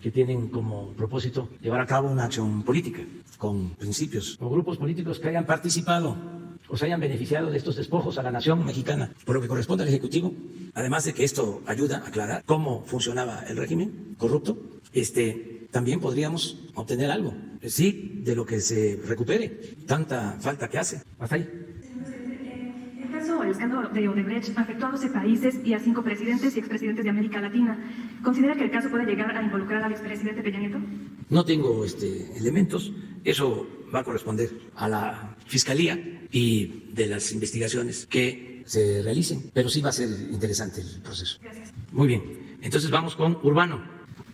que tienen como propósito llevar a cabo una acción política con principios, o grupos políticos que hayan participado o se hayan beneficiado de estos despojos a la nación mexicana, por lo que corresponde al Ejecutivo, además de que esto ayuda a aclarar cómo funcionaba el régimen corrupto, también podríamos obtener algo, sí, de lo que se recupere, tanta falta que hace. Hasta ahí. El escándalo de Odebrecht afectó a 12 países y a 5 presidentes y expresidentes de América Latina. ¿Considera que el caso puede llegar a involucrar al expresidente Peña Nieto? No tengo elementos. Eso va a corresponder a la Fiscalía y de las investigaciones que se realicen. Pero sí va a ser interesante el proceso. Gracias. Muy bien. Entonces vamos con Urbano.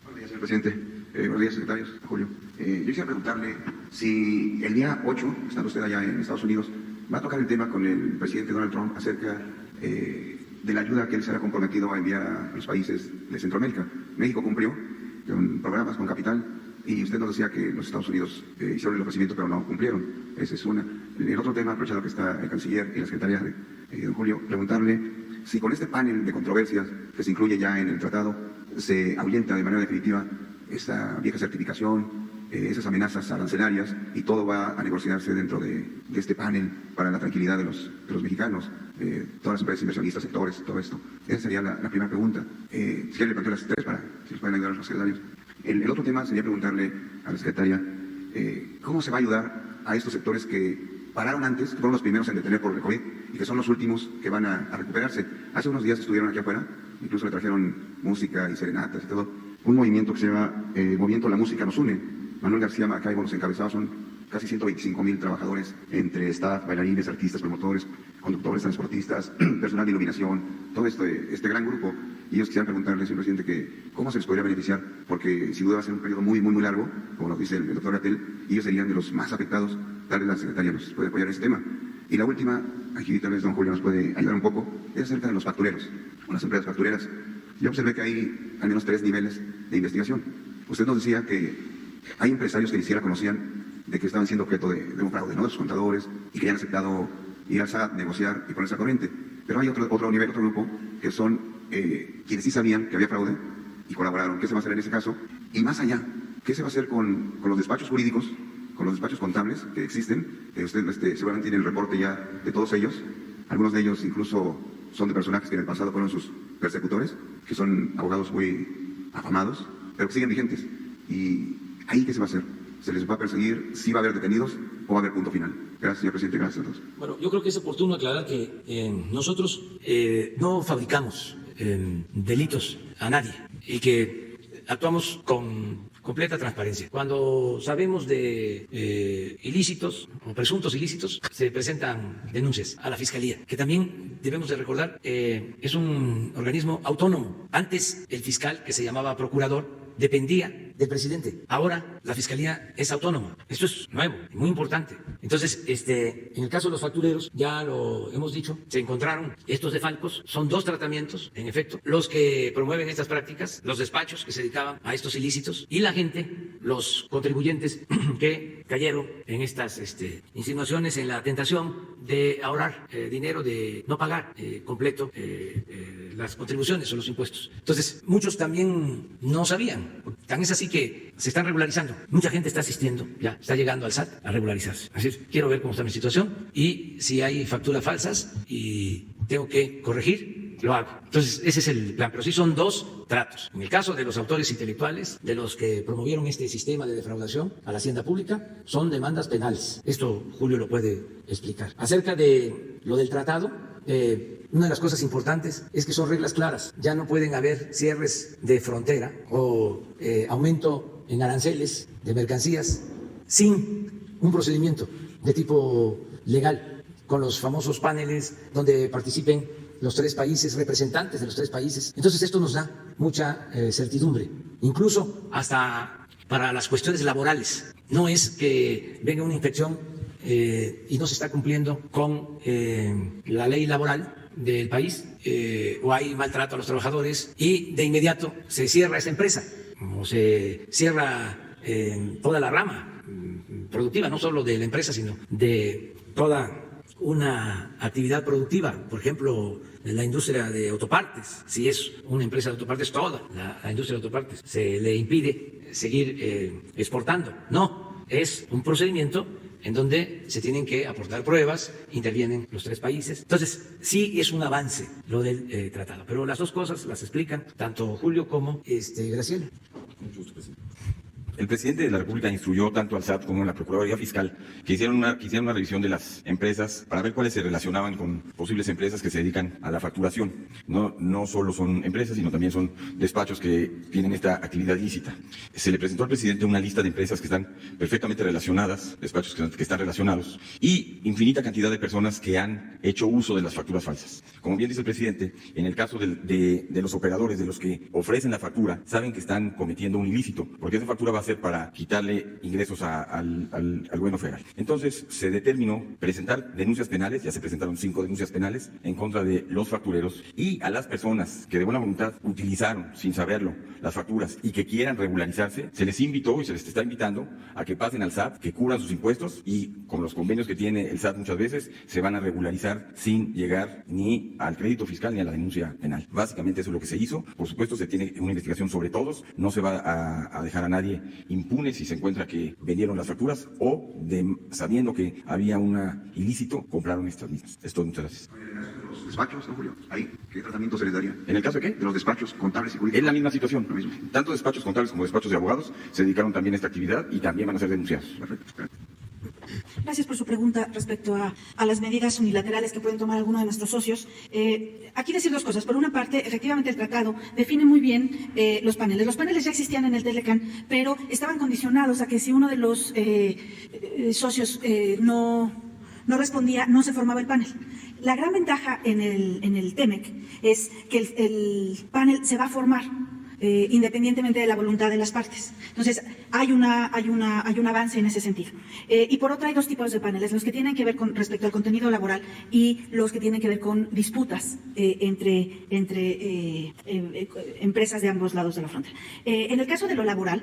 Buenos días, señor presidente. Buenos días, secretarios. Julio. Yo quisiera preguntarle si el día 8, estando usted allá en Estados Unidos, va a tocar el tema con el presidente Donald Trump acerca de la ayuda que él se ha comprometido a enviar a los países de Centroamérica. México cumplió con programas, con capital, y usted nos decía que los Estados Unidos hicieron el ofrecimiento, pero no cumplieron. Ese es una. El otro tema, aprovechando que está el canciller y la secretaria de don Julio, preguntarle si con este panel de controversias que se incluye ya en el tratado, se ahuyenta de manera definitiva esa vieja certificación, esas amenazas arancelarias, y todo va a negociarse dentro de este panel para la tranquilidad de los mexicanos, todas las empresas inversionistas, sectores, todo esto. Esa sería la primera pregunta. Si quiere, le planteo las tres para si nos pueden ayudar a los secretarios. El otro tema sería preguntarle a la secretaria cómo se va a ayudar a estos sectores que pararon antes, que fueron los primeros en detener por el COVID y que son los últimos que van a recuperarse. Hace unos días estuvieron aquí afuera, incluso le trajeron música y serenatas y todo. Un movimiento que se llama Movimiento La Música Nos Une. Manuel García Macaibo los encabezados, son casi 125,000 trabajadores entre staff, bailarines, artistas, promotores, conductores, transportistas, personal de iluminación, todo este gran grupo. Y ellos quisieran preguntarle, señor presidente, que cómo se les podría beneficiar, porque sin duda va a ser un periodo muy largo, como nos dice el doctor Gatell, y ellos serían de los más afectados. Tal vez la secretaria nos puede apoyar en este tema. Y la última, aquí tal vez don Julio nos puede ayudar un poco, es acerca de los factureros, o las empresas factureras. Yo observé que hay al menos 3 niveles de investigación. Usted nos decía que hay empresarios que ni siquiera conocían de que estaban siendo objeto de un fraude, ¿no? De sus contadores, y que ya han aceptado ir al SAT, negociar y ponerse al corriente. Pero hay otro nivel, otro grupo, que son quienes sí sabían que había fraude y colaboraron. ¿Qué se va a hacer en ese caso? Y más allá, ¿qué se va a hacer con los despachos jurídicos, con los despachos contables que existen? Usted seguramente tiene el reporte ya de todos ellos. Algunos de ellos incluso son de personajes que en el pasado fueron sus persecutores, que son abogados muy afamados, pero que siguen vigentes. ¿Y ahí qué se va a hacer? ¿Se les va a perseguir? ¿Sí va a haber detenidos o va a haber punto final? Gracias, señor presidente. Gracias a todos. Bueno, yo creo que es oportuno aclarar que nosotros no fabricamos delitos a nadie y que actuamos con completa transparencia. Cuando sabemos de ilícitos o presuntos ilícitos, se presentan denuncias a la Fiscalía, que también debemos de recordar es un organismo autónomo. Antes el fiscal, que se llamaba procurador, dependía del presidente. Ahora la Fiscalía es autónoma. Esto es nuevo, muy importante. Entonces, en el caso de los factureros, ya lo hemos dicho, se encontraron estos defalcos. Son 2 tratamientos, en efecto, los que promueven estas prácticas, los despachos que se dedicaban a estos ilícitos y la gente, los contribuyentes que cayeron en estas insinuaciones, en la tentación de ahorrar dinero, de no pagar completo las contribuciones o los impuestos. Entonces, muchos también no sabían. Tan es así que se están regularizando. Mucha gente está asistiendo, ya está llegando al SAT a regularizarse. Así es, quiero ver cómo está mi situación y si hay facturas falsas y tengo que corregir, lo hago. Entonces, ese es el plan. Pero sí son 2 tratos. En el caso de los autores intelectuales, de los que promovieron este sistema de defraudación a la hacienda pública, son demandas penales. Esto Julio lo puede explicar. Acerca de lo del tratado, una de las cosas importantes es que son reglas claras. Ya no pueden haber cierres de frontera o aumento en aranceles de mercancías sin un procedimiento de tipo legal, con los famosos paneles donde participen los 3 países, representantes de los 3 países. Entonces esto nos da mucha certidumbre, incluso hasta para las cuestiones laborales. No es que venga una inspección y no se está cumpliendo con la ley laboral del país o hay maltrato a los trabajadores y de inmediato se cierra esa empresa o se cierra toda la rama productiva, no solo de la empresa, sino de toda una actividad productiva. Por ejemplo, la industria de autopartes, si es una empresa de autopartes, toda la industria de autopartes se le impide seguir exportando. No, es un procedimiento en donde se tienen que aportar pruebas, intervienen los 3 países. Entonces, sí es un avance lo del tratado, pero las 2 cosas las explican tanto Julio como Graciela. Mucho gusto, presidente. El presidente de la República instruyó tanto al SAT como a la Procuraduría Fiscal que hicieran una revisión de las empresas para ver cuáles se relacionaban con posibles empresas que se dedican a la facturación. No solo son empresas, sino también son despachos que tienen esta actividad ilícita. Se le presentó al presidente una lista de empresas que están perfectamente relacionadas, despachos que están relacionados, y infinita cantidad de personas que han hecho uso de las facturas falsas. Como bien dice el presidente, en el caso de los operadores, de los que ofrecen la factura, saben que están cometiendo un ilícito, porque esa factura va a ser para quitarle ingresos al gobierno federal. Entonces se determinó presentar denuncias penales, ya se presentaron 5 denuncias penales en contra de los factureros y a las personas que de buena voluntad utilizaron sin saberlo las facturas y que quieran regularizarse, se les invitó y se les está invitando a que pasen al SAT, que cubran sus impuestos y con los convenios que tiene el SAT muchas veces se van a regularizar sin llegar ni al crédito fiscal ni a la denuncia penal. Básicamente eso es lo que se hizo. Por supuesto se tiene una investigación sobre todos, no se va a dejar a nadie impune si se encuentra que vendieron las facturas o sabiendo que había un ilícito, compraron estas mismas. Es todo, muchas gracias. Los despachos, don Julio, ¿ahí qué tratamiento se les daría? ¿En el caso de qué? De los despachos contables y jurídicos. Es la misma situación. Lo mismo. Tanto despachos contables como despachos de abogados se dedicaron también a esta actividad y también van a ser denunciados. Perfecto. Gracias por su pregunta respecto a las medidas unilaterales que pueden tomar algunos de nuestros socios. Aquí decir dos cosas. Por una parte, efectivamente el tratado define muy bien los paneles. Los paneles ya existían en el Telecán, pero estaban condicionados a que si uno de los socios no respondía, no se formaba el panel. La gran ventaja en el TEMEC es que el panel se va a formar independientemente de la voluntad de las partes. Entonces, hay un avance en ese sentido. Y por otra, hay dos tipos de paneles, los que tienen que ver con respecto al contenido laboral y los que tienen que ver con disputas entre empresas de ambos lados de la frontera. En el caso de lo laboral,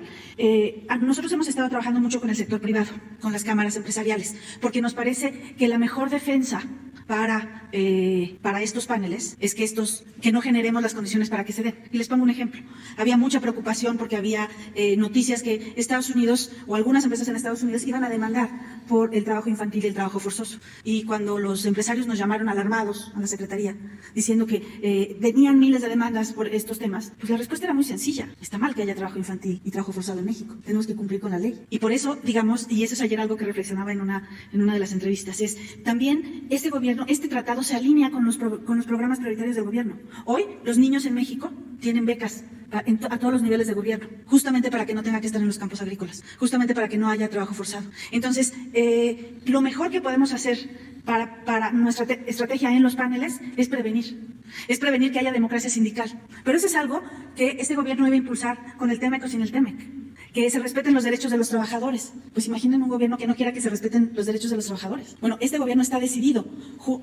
nosotros hemos estado trabajando mucho con el sector privado, con las cámaras empresariales, porque nos parece que la mejor defensa para estos paneles es que no generemos las condiciones para que se den. Y les pongo un ejemplo. Había mucha preocupación porque había noticias que Estados Unidos o algunas empresas en Estados Unidos iban a demandar por el trabajo infantil y el trabajo forzoso. Y cuando los empresarios nos llamaron alarmados a la Secretaría diciendo que venían miles de demandas por estos temas, pues la respuesta era muy sencilla. Está mal que haya trabajo infantil y trabajo forzado en México. Tenemos que cumplir con la ley. Y por eso, digamos, y eso es ayer algo que reflexionaba en una de las entrevistas, es también este tratado se alinea con los programas prioritarios del gobierno. Hoy los niños en México tienen becas a todos los niveles de gobierno, justamente para que no tenga que estar en los campos agrícolas, justamente para que no haya trabajo forzado. Entonces, lo mejor que podemos hacer para nuestra estrategia en los paneles es prevenir que haya democracia sindical. Pero eso es algo que este gobierno debe impulsar con el TEMEC o sin el TEMEC. Que se respeten los derechos de los trabajadores. Pues imaginen un gobierno que no quiera que se respeten los derechos de los trabajadores. Bueno, este gobierno está decidido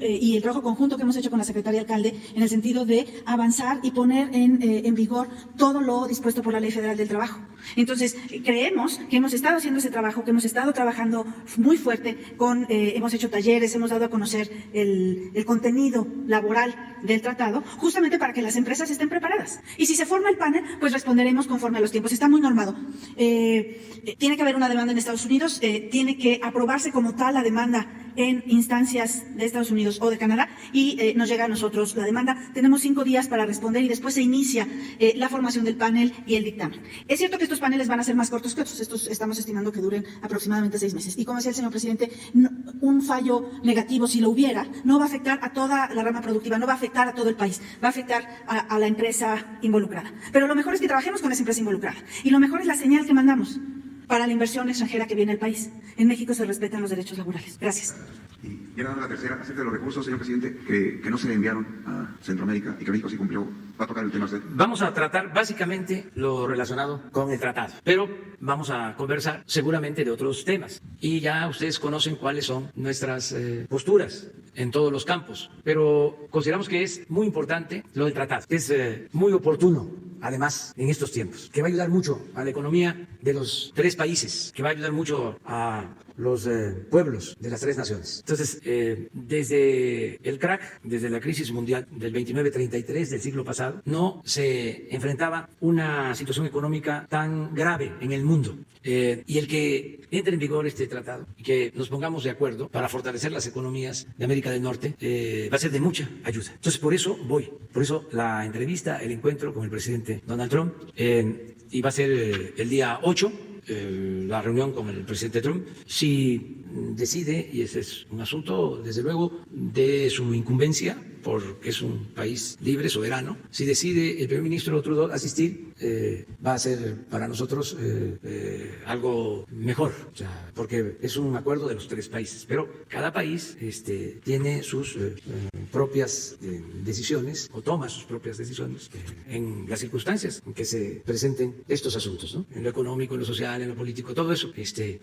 y el trabajo conjunto que hemos hecho con la Secretaría Alcalde en el sentido de avanzar y poner en vigor todo lo dispuesto por la Ley Federal del Trabajo. Entonces, creemos que hemos estado haciendo ese trabajo, que hemos estado trabajando muy fuerte hemos hecho talleres, hemos dado a conocer el contenido laboral del tratado, justamente para que las empresas estén preparadas. Y si se forma el panel, pues responderemos conforme a los tiempos. Está muy normado. Tiene que haber una demanda en Estados Unidos, tiene que aprobarse como tal la demanda en instancias de Estados Unidos o de Canadá y nos llega a nosotros la demanda. Tenemos 5 días para responder y después se inicia la formación del panel y el dictamen. Es cierto que estos paneles van a ser más cortos que otros, estos estamos estimando que duren aproximadamente 6 meses. Y como decía el señor presidente, un fallo negativo, si lo hubiera, no va a afectar a toda la rama productiva, no va a afectar a todo el país, va a afectar a la empresa involucrada. Pero lo mejor es que trabajemos con esa empresa involucrada y lo mejor es la señal que mandamos para la inversión extranjera que viene al país. En México se respetan los derechos laborales. Gracias. Y ya la tercera, acerca de los recursos, señor presidente, que no se enviaron a Centroamérica y que México sí cumplió. ¿Va a tocar el tema usted? Vamos a tratar básicamente lo relacionado con el tratado, pero vamos a conversar seguramente de otros temas. Y ya ustedes conocen cuáles son nuestras posturas en todos los campos, pero consideramos que es muy importante lo del tratado. Es muy oportuno, además, en estos tiempos, que va a ayudar mucho a la economía de los 3 países, que va a ayudar mucho a los pueblos de las 3 naciones. Entonces, desde el crack, desde la crisis mundial del 29-33 del siglo pasado, no se enfrentaba una situación económica tan grave en el mundo. Y el que entre en vigor este tratado y que nos pongamos de acuerdo para fortalecer las economías de América del Norte va a ser de mucha ayuda. Entonces, por eso la entrevista, el encuentro con el presidente Donald Trump, y va a ser el día 8, la reunión con el presidente Trump. Si decide, y ese es un asunto desde luego de su incumbencia, porque es un país libre, soberano, si decide el primer ministro Trudeau asistir, va a ser para nosotros algo mejor, o sea, porque es un acuerdo de los 3 países, pero cada país tiene sus propias decisiones o toma sus propias decisiones en las circunstancias en que se presenten estos asuntos, ¿no? En lo económico, en lo social, en lo político, todo eso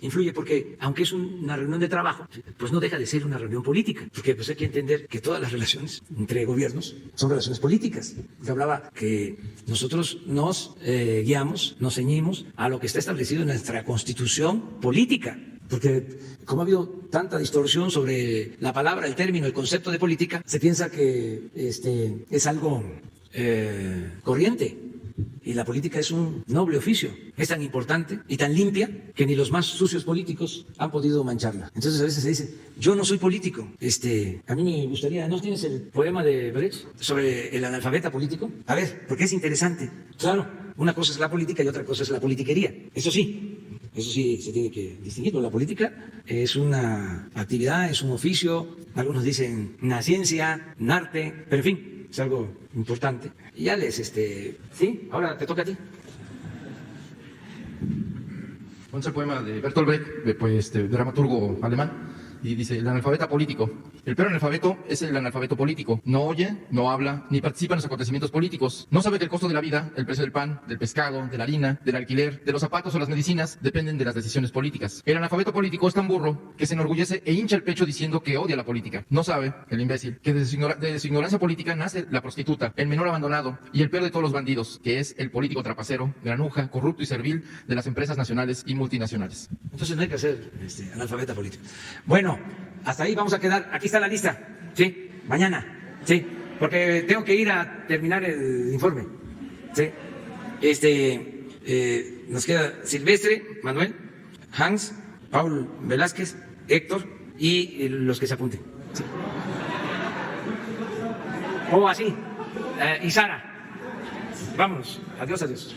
influye, porque aunque es una reunión de trabajo, pues no deja de ser una reunión política, porque pues hay que entender que todas las relaciones entre gobiernos son relaciones políticas. Yo hablaba que nosotros nos guiamos, nos ceñimos a lo que está establecido en nuestra Constitución política, porque como ha habido tanta distorsión sobre la palabra, el término, el concepto de política, se piensa que es algo corriente. Y la política es un noble oficio, es tan importante y tan limpia que ni los más sucios políticos han podido mancharla. Entonces a veces se dice, yo no soy político. A mí me gustaría, ¿no tienes el poema de Brecht sobre el analfabeta político? A ver, porque es interesante. Claro, una cosa es la política y otra cosa es la politiquería. Eso sí, Eso sí se tiene que distinguir, porque la política es una actividad, es un oficio, algunos dicen una ciencia, un arte, pero en fin, es algo importante. Y ya ¿sí? Ahora te toca a ti. Es el poema de Bertolt Brecht, dramaturgo alemán, y dice: el analfabeta político. El peor analfabeto es el analfabeto político. No oye, no habla, ni participa en los acontecimientos políticos. No sabe que el costo de la vida, el precio del pan, del pescado, de la harina, del alquiler, de los zapatos o las medicinas dependen de las decisiones políticas. El analfabeto político es tan burro que se enorgullece e hincha el pecho diciendo que odia la política. No sabe, el imbécil, que de su ignorancia política nace la prostituta, el menor abandonado y el peor de todos los bandidos, que es el político trapacero, granuja, corrupto y servil de las empresas nacionales y multinacionales. Entonces no hay que ser analfabeta político. Bueno, hasta ahí vamos a quedar. Aquí está la lista. Sí, mañana. Sí, porque tengo que ir a terminar el informe. Sí. Nos queda Silvestre, Manuel, Hans, Paul Velázquez, Héctor y los que se apunten. Sí. O así. Y Sara. Vámonos. Adiós, adiós.